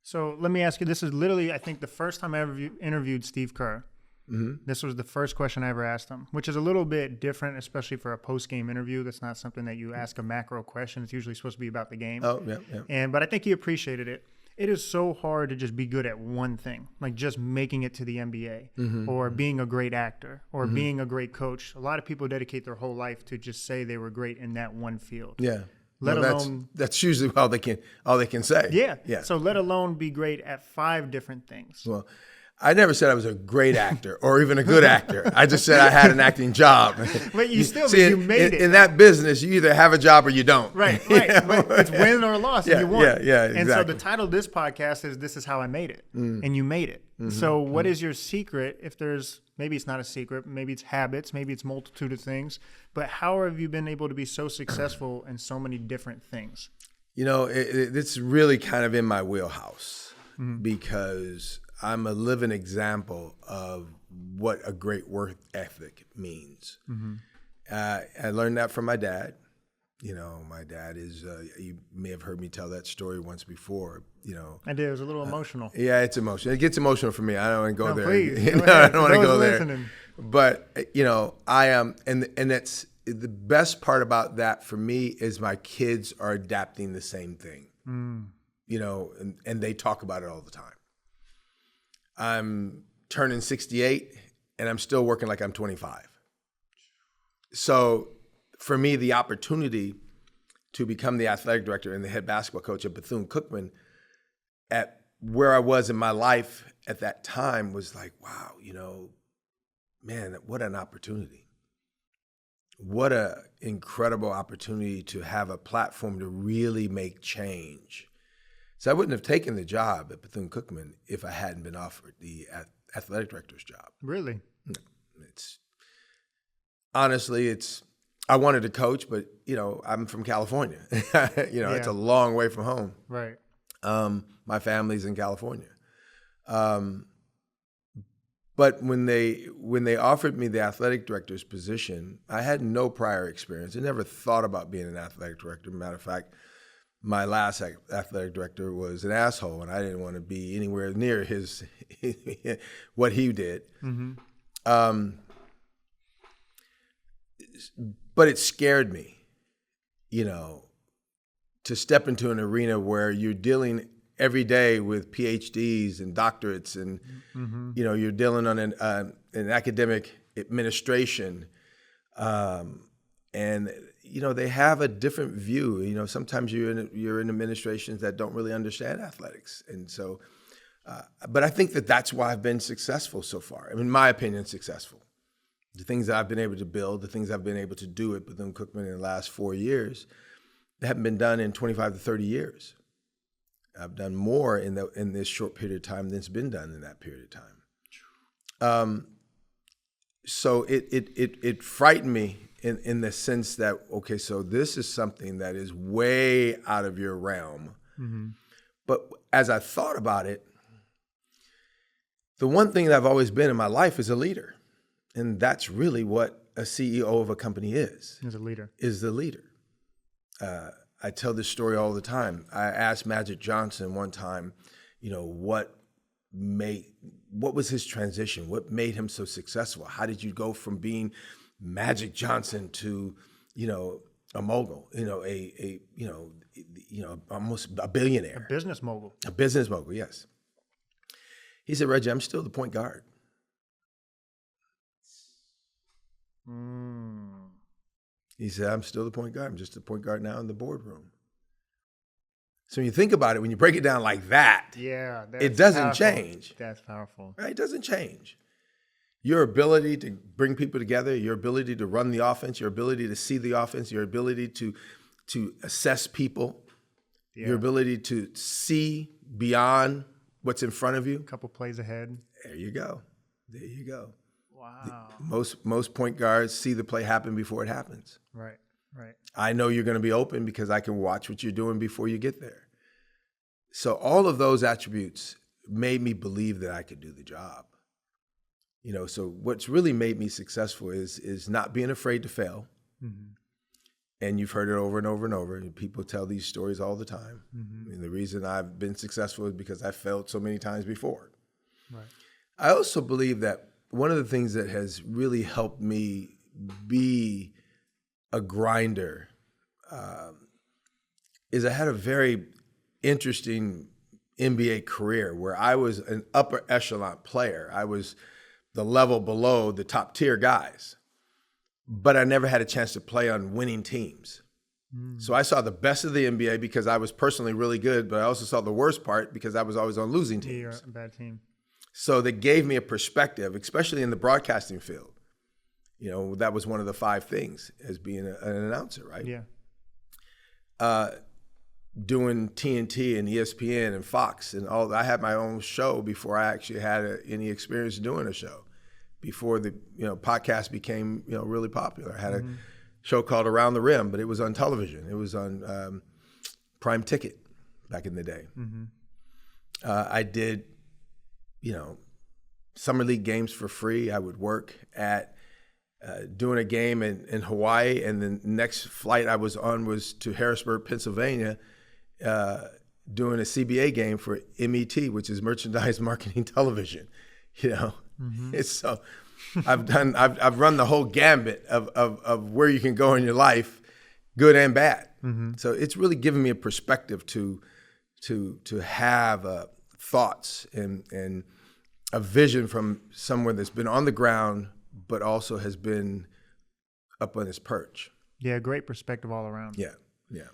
So let me ask you, this is literally, I think, the first time I ever interviewed Steve Kerr. Mm-hmm. This was the first question I ever asked him, which is a little bit different, especially for a post-game interview. That's not something that you ask a macro question. It's usually supposed to be about the game. Oh, yeah. But I think he appreciated it. It is so hard to just be good at one thing, like just making it to the NBA or being a great actor or being a great coach. A lot of people dedicate their whole life to just say they were great in that one field. Yeah. Let alone that's usually all they can say. Yeah. So let alone be great at 5 different things. Well, I never said I was a great actor or even a good actor. I just said I had an acting job. But you made it. In that business, you either have a job or you don't. Right. It's win or loss, and you won. Yeah, exactly. And so the title of this podcast is "This Is How I Made It," and you made it. So what is your secret? If there's, maybe it's not a secret, maybe it's habits, maybe it's multitude of things, but how have you been able to be so successful in so many different things? It's really kind of in my wheelhouse because I'm a living example of what a great work ethic means. I learned that from my dad. My dad is, you may have heard me tell that story once before, I did. It was a little emotional. Yeah, it's emotional. It gets emotional for me. I don't want to go there. Please, I don't want to go listening. there. But, I am, and that's the best part about that for me is my kids are adapting the same thing, and they talk about it all the time. I'm turning 68 and I'm still working like I'm 25. So for me, the opportunity to become the athletic director and the head basketball coach at Bethune-Cookman at where I was in my life at that time was like, wow, man, what an opportunity. What an incredible opportunity to have a platform to really make change. So I wouldn't have taken the job at Bethune-Cookman if I hadn't been offered the athletic director's job. Really? No, honestly, I wanted to coach, but I'm from California. It's a long way from home. Right. My family's in California. But when they offered me the athletic director's position, I had no prior experience. I never thought about being an athletic director. Matter of fact, my last athletic director was an asshole, and I didn't want to be anywhere near his what he did. But it scared me, to step into an arena where you're dealing every day with PhDs and doctorates, and you're dealing on an academic administration, and they have a different view. Sometimes you're in administrations that don't really understand athletics, and so. But I think that's why I've been successful so far. In my opinion, successful. The things that I've been able to build, the things I've been able to do at Bethune-Cookman in the last 4 years, that haven't been done in 25 to 30 years. I've done more in this short period of time than's been done in that period of time. So it frightened me in the sense that, okay, so this is something that is way out of your realm. But as I thought about it, the one thing that I've always been in my life is a leader. And that's really what a CEO of a company is. As a leader. Is the leader. I tell this story all the time. I asked Magic Johnson one time, what was his transition? What made him so successful? How did you go from being Magic Johnson to, a mogul, almost a billionaire. A business mogul. A business mogul, yes. He said, Reggie, I'm still the point guard. He said, I'm still the point guard. I'm just the point guard now in the boardroom. So when you think about it, when you break it down like that, it doesn't change. That's powerful. Right? It doesn't change. Your ability to bring people together, your ability to run the offense, your ability to see the offense, your ability to assess people, your ability to see beyond what's in front of you. A couple plays ahead. There you go. There you go. Wow. Most point guards see the play happen before it happens. Right. I know you're going to be open because I can watch what you're doing before you get there. So all of those attributes made me believe that I could do the job. So what's really made me successful is not being afraid to fail, And you've heard it over and over and over. And people tell these stories all the time. Mm-hmm. And the reason I've been successful is because I failed so many times before. Right. I also believe that one of the things that has really helped me be a grinder is I had a very interesting NBA career where I was an upper echelon player. I was the level below the top tier guys, but I never had a chance to play on winning teams. So I saw the best of the NBA because I was personally really good, but I also saw the worst part because I was always on losing teams. You're a bad team. So that gave me a perspective, especially in the broadcasting field. You know, that was one of the 5 things as being an announcer, right? Yeah. Doing TNT and ESPN and Fox and all. I had my own show before I actually had any experience doing a show. Before the podcast became really popular, I had a show called Around the Rim, but it was on television. It was on Prime Ticket back in the day. Mm-hmm. I did summer league games for free. I would work at doing a game in Hawaii, and the next flight I was on was to Harrisburg, Pennsylvania, doing a CBA game for MET, which is Merchandise Marketing Television. It's so I've run the whole gambit of where you can go in your life, good and bad. Mm-hmm. So it's really given me a perspective to have thoughts and a vision from someone that's been on the ground, but also has been up on his perch. Yeah, great perspective all around. Yeah, yeah.